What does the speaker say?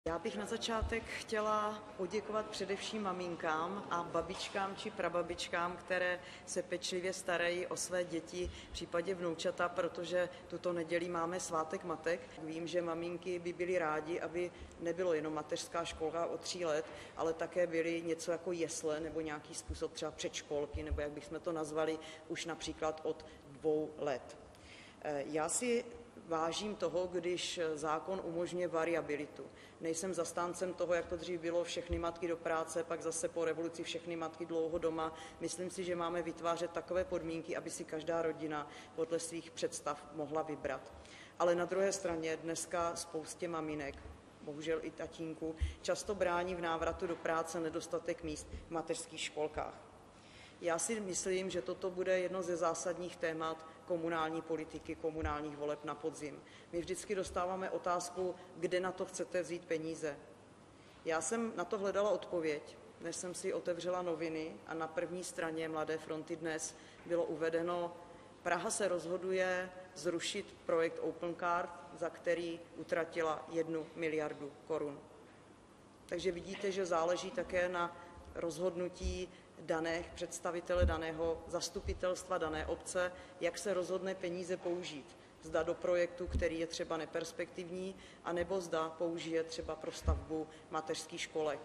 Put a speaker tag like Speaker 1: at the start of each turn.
Speaker 1: Já bych na začátek chtěla poděkovat především maminkám a babičkám či prababičkám, které se pečlivě starají o své děti, v případě vnoučata, protože tuto neděli máme svátek matek. Vím, že maminky by byly rádi, aby nebylo jenom mateřská školka od 3 let, ale také byly něco jako jesle nebo nějaký způsob třeba předškolky, nebo jak bychom to nazvali, už například od 2 let. Já si vážím toho, když zákon umožňuje variabilitu. Nejsem zastáncem toho, jak to dřív bylo, všechny matky do práce, pak zase po revoluci všechny matky dlouho doma. Myslím si, že máme vytvářet takové podmínky, aby si každá rodina podle svých představ mohla vybrat. Ale na druhé straně dneska spoustě maminek, bohužel i tatínků, často brání v návratu do práce nedostatek míst v mateřských školkách. Já si myslím, že toto bude jedno ze zásadních témat komunální politiky, komunálních voleb na podzim. My vždycky dostáváme otázku, kde na to chcete vzít peníze. Já jsem na to hledala odpověď, než jsem si otevřela noviny a na první straně Mladé fronty Dnes bylo uvedeno: Praha se rozhoduje zrušit projekt Opencard, za který utratila 1 miliardu korun. Takže vidíte, že záleží také na rozhodnutí daných představitele daného zastupitelstva, dané obce, jak se rozhodne peníze použít. Zda do projektu, který je třeba neperspektivní, anebo zda použije třeba pro stavbu mateřských školek.